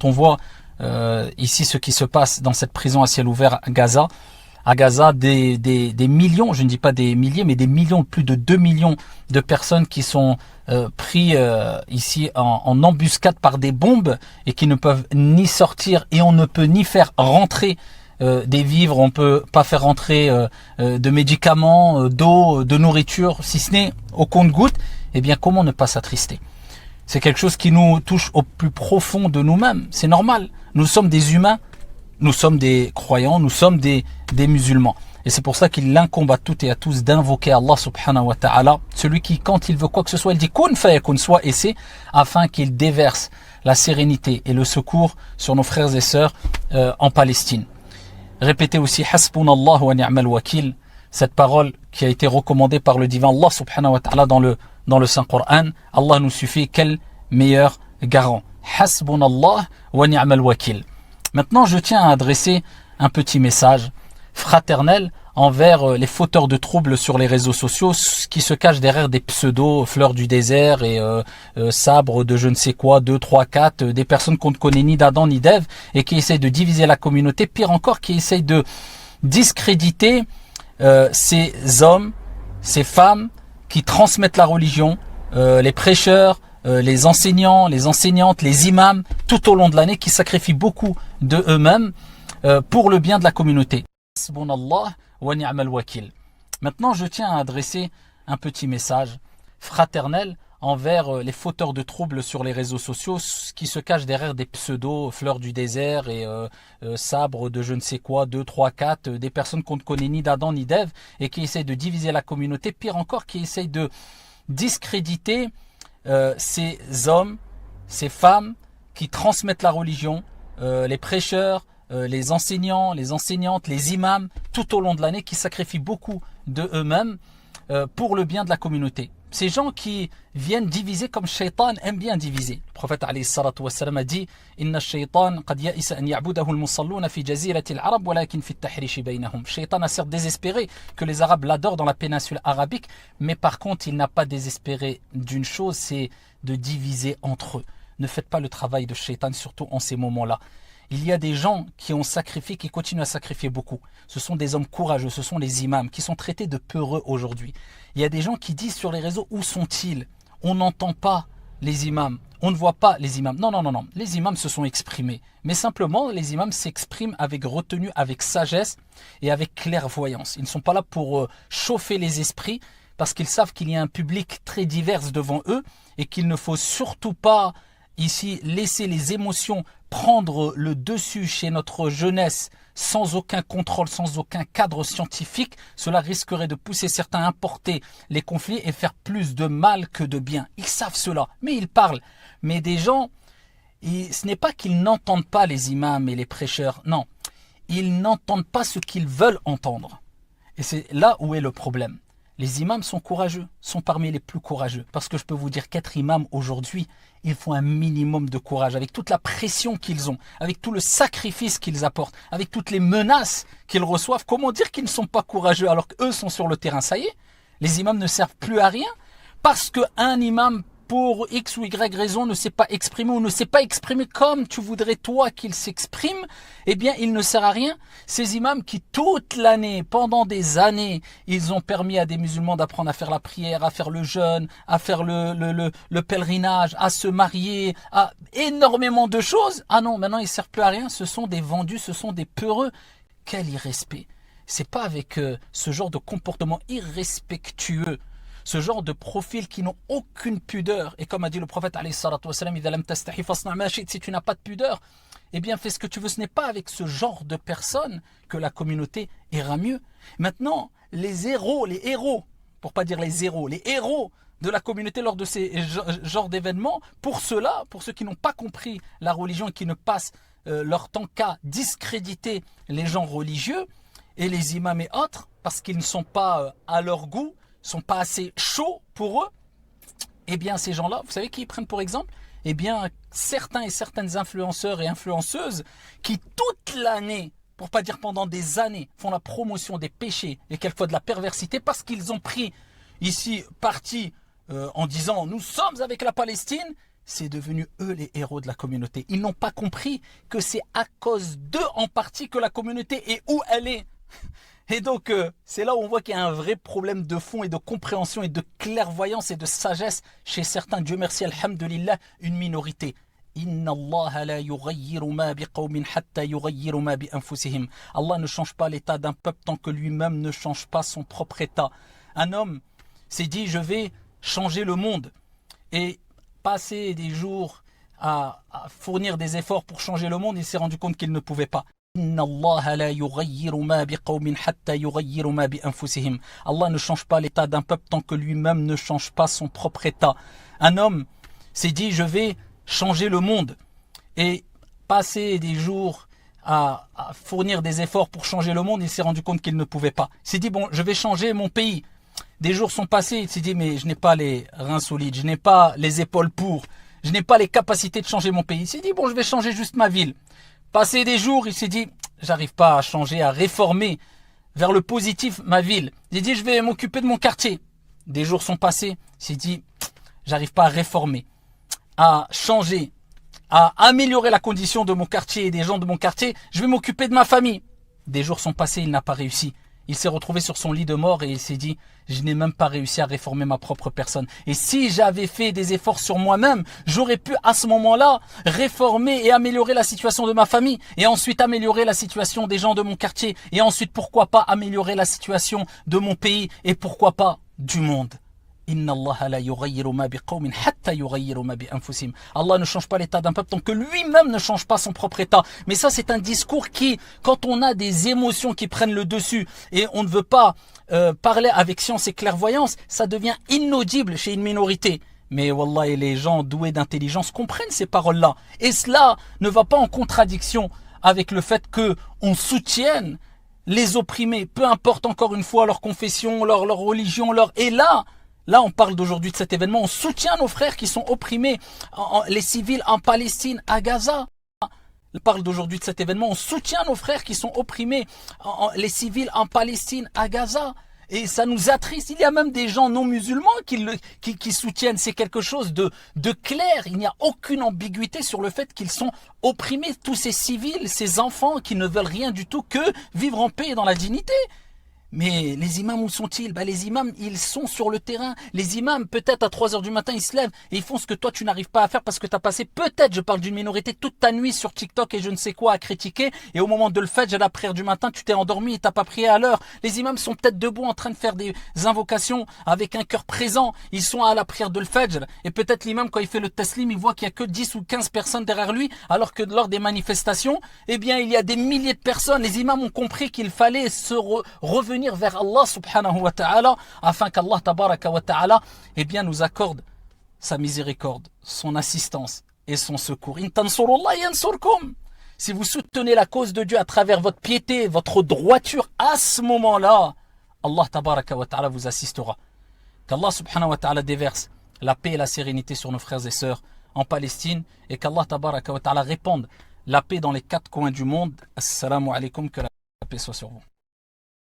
On voit ici ce qui se passe dans cette prison à ciel ouvert à Gaza. À Gaza, des millions, je ne dis pas des milliers, mais des millions, plus de 2 millions de personnes qui sont pris ici en embuscade par des bombes et qui ne peuvent ni sortir, et on ne peut ni faire rentrer des vivres, on peut pas faire rentrer de médicaments, d'eau, de nourriture, si ce n'est au compte-gouttes. Eh bien, comment ne pas s'attrister? C'est quelque chose qui nous touche au plus profond de nous-mêmes. C'est normal. Nous sommes des humains, nous sommes des croyants, nous sommes des musulmans. Et c'est pour ça qu'il incombe à toutes et à tous d'invoquer Allah subhanahu wa ta'ala, celui qui, quand il veut quoi que ce soit, il dit kun fayakun, soit et c'est, afin qu'il déverse la sérénité et le secours sur nos frères et sœurs en Palestine. Répétez aussi hasbunallah wa ni'mal wakil, cette parole qui a été recommandée par le divin Allah subhanahu wa ta'ala dans le Saint-Coran. Allah nous suffit, quel meilleur garant. Hasbunallah wa ni'mal wakil. Maintenant, je tiens à adresser un petit message fraternel envers les fauteurs de troubles sur les réseaux sociaux qui se cachent derrière des pseudos, fleurs du désert et sabres de je ne sais quoi, 2, 3, 4, des personnes qu'on ne connaît ni d'Adam ni d'Ève et qui essayent de diviser la communauté, pire encore, qui essayent de discréditer ces hommes, ces femmes qui transmettent la religion, les prêcheurs, les enseignants, les enseignantes, les imams, tout au long de l'année, qui sacrifient beaucoup de eux-mêmes pour le bien de la communauté. Maintenant, je tiens à adresser un petit message fraternel envers les fauteurs de troubles sur les réseaux sociaux qui se cachent derrière des pseudos, fleurs du désert et sabres de je ne sais quoi, 2, 3, 4, des personnes qu'on ne connaît ni d'Adam ni d'Ève et qui essayent de diviser la communauté, pire encore, qui essayent de discréditer ces hommes, ces femmes qui transmettent la religion, les prêcheurs, les enseignants, les enseignantes, les imams, tout au long de l'année, qui sacrifient beaucoup de eux-mêmes pour le bien de la communauté. Ces gens qui viennent diviser comme Shaitan aime bien diviser. Le prophète alayhi salatu wassalam a dit Inna shaytan qad ya'isa an ya'budahu al-musalluna fi jazirati al-arab walakin fi at-tahrish baynahum. Shaitan a certes désespéré que les Arabes l'adorent dans la péninsule arabique, mais par contre il n'a pas désespéré d'une chose, c'est de diviser entre eux. Ne faites pas le travail de Shaitan, surtout en ces moments-là. Il y a des gens qui ont sacrifié, qui continuent à sacrifier beaucoup. Ce sont des hommes courageux, ce sont les imams qui sont traités de peureux aujourd'hui. Il y a des gens qui disent sur les réseaux, où sont-ils? On n'entend pas les imams, on ne voit pas les imams. Non, non, non, non, les imams se sont exprimés. Mais simplement, les imams s'expriment avec retenue, avec sagesse et avec clairvoyance. Ils ne sont pas là pour chauffer les esprits parce qu'ils savent qu'il y a un public très divers devant eux et qu'il ne faut surtout pas ici laisser les émotions prendre le dessus chez notre jeunesse sans aucun contrôle, sans aucun cadre scientifique. Cela risquerait de pousser certains à importer les conflits et faire plus de mal que de bien. Ils savent cela, mais ils parlent. Mais des gens, ce n'est pas qu'ils n'entendent pas les imams et les prêcheurs, non. Ils n'entendent pas ce qu'ils veulent entendre. Et c'est là où est le problème. Les imams sont courageux, sont parmi les plus courageux. Parce que je peux vous dire qu'être imam aujourd'hui, il faut un minimum de courage. Avec toute la pression qu'ils ont, avec tout le sacrifice qu'ils apportent, avec toutes les menaces qu'ils reçoivent, comment dire qu'ils ne sont pas courageux alors qu'eux sont sur le terrain? Ça y est, les imams ne servent plus à rien parce qu'un imam, pour X ou Y raison, ne s'est pas exprimé ou ne s'est pas exprimé comme tu voudrais toi qu'il s'exprime, eh bien il ne sert à rien. Ces imams qui toute l'année, pendant des années, ils ont permis à des musulmans d'apprendre à faire la prière, à faire le jeûne, à faire le pèlerinage, à se marier, à énormément de choses. Ah non, maintenant ils ne servent plus à rien, ce sont des vendus, ce sont des peureux. Quel irrespect. C'est pas avec ce genre de comportement irrespectueux, ce genre de profils qui n'ont aucune pudeur. Et comme a dit le prophète, si tu n'as pas de pudeur, eh bien fais ce que tu veux. Ce n'est pas avec ce genre de personnes que la communauté ira mieux. Maintenant, les héros, pour pas dire les zéros, les héros de la communauté lors de ces genres d'événements, pour ceux qui n'ont pas compris la religion et qui ne passent leur temps qu'à discréditer les gens religieux et les imams et autres, parce qu'ils ne sont pas à leur goût, sont pas assez chauds pour eux, eh bien ces gens-là, vous savez qui ils prennent pour exemple? Eh bien certains et certaines influenceurs et influenceuses qui toute l'année, pour pas dire pendant des années, font la promotion des péchés et quelquefois de la perversité parce qu'ils ont pris ici parti en disant nous sommes avec la Palestine. c'est devenu eux les héros de la communauté. Ils n'ont pas compris que c'est à cause d'eux en partie que la communauté est où elle est. Et donc, c'est là où on voit qu'il y a un vrai problème de fond et de compréhension et de clairvoyance et de sagesse chez certains. Dieu merci, alhamdulillah, une minorité. Inna Allah la yughayyiru ma biqawmin hatta yughayyiru ma bi anfusihim. Allah ne change pas l'état d'un peuple tant que lui-même ne change pas son propre état. Un homme s'est dit, je vais changer le monde. Et passer des jours à fournir des efforts pour changer le monde, il s'est rendu compte qu'il ne pouvait pas. Inna Allah la yughayyiru ma biqawmin hatta yughayyiru ma bi anfusihim. Allah ne change pas l'état d'un peuple tant que lui-même ne change pas son propre état. Un homme s'est dit, je vais changer le monde. Et passer des jours à fournir des efforts pour changer le monde, il s'est rendu compte qu'il ne pouvait pas. Il s'est dit, bon, je vais changer mon pays. Des jours sont passés, il s'est dit, mais je n'ai pas les reins solides, je n'ai pas les épaules pour, je n'ai pas les capacités de changer mon pays. Il s'est dit, bon, je vais changer juste ma ville. Passé des jours, il s'est dit, j'arrive pas à changer, à réformer vers le positif ma ville. Il s'est dit, je vais m'occuper de mon quartier. Des jours sont passés, il s'est dit, j'arrive pas à réformer, à changer, à améliorer la condition de mon quartier et des gens de mon quartier. Je vais m'occuper de ma famille. Des jours sont passés, il n'a pas réussi. Il s'est retrouvé sur son lit de mort et il s'est dit, je n'ai même pas réussi à réformer ma propre personne. Et si j'avais fait des efforts sur moi-même, j'aurais pu à ce moment-là réformer et améliorer la situation de ma famille. Et ensuite améliorer la situation des gens de mon quartier. Et ensuite, pourquoi pas améliorer la situation de mon pays et pourquoi pas du monde. Inna Allah la yughayyiru ma biqawmin hatta yughayyiru ma bi anfusihim. Allah ne change pas l'état d'un peuple tant que lui-même ne change pas son propre état. Mais ça, c'est un discours qui, quand on a des émotions qui prennent le dessus et on ne veut pas parler avec science et clairvoyance, ça devient inaudible chez une minorité. Mais wallah, les gens doués d'intelligence comprennent ces paroles-là. Et cela ne va pas en contradiction avec le fait que on soutienne les opprimés, peu importe encore une fois leur confession, leur religion, et Là, on parle d'aujourd'hui de cet événement. On soutient nos frères qui sont opprimés, les civils en Palestine, à Gaza. On parle d'aujourd'hui de cet événement. On soutient nos frères qui sont opprimés, les civils en Palestine, à Gaza. Et ça nous attriste. Il y a même des gens non musulmans qui soutiennent. C'est quelque chose de clair. Il n'y a aucune ambiguïté sur le fait qu'ils sont opprimés. Tous ces civils, ces enfants qui ne veulent rien du tout que vivre en paix et dans la dignité. Mais les imams, où sont-ils? Les imams, ils sont sur le terrain. Les imams, peut-être à 3 heures du matin, ils se lèvent et ils font ce que toi, tu n'arrives pas à faire parce que tu as passé, peut-être, je parle d'une minorité, toute ta nuit sur TikTok et je ne sais quoi à critiquer. Et au moment de le fajr, à la prière du matin, tu t'es endormi et tu n'as pas prié à l'heure. Les imams sont peut-être debout en train de faire des invocations avec un cœur présent. Ils sont à la prière de le fajr. Et peut-être l'imam, quand il fait le taslim, il voit qu'il n'y a que 10 ou 15 personnes derrière lui, alors que lors des manifestations, eh bien, il y a des milliers de personnes. Les imams ont compris qu'il fallait se revenir vers Allah subhanahu wa ta'ala afin qu'Allah tabaraka wa ta'ala nous accorde sa miséricorde, son assistance et son secours. In tansurullah yansurkum. Si vous soutenez la cause de Dieu à travers votre piété, votre droiture, à ce moment-là, Allah tabaraka wa ta'ala vous assistera. Qu'Allah subhanahu wa ta'ala déverse la paix et la sérénité sur nos frères et sœurs en Palestine et qu'Allah tabaraka wa ta'ala répande la paix dans les 4 coins du monde. Assalamu alaikum, que la paix soit sur vous.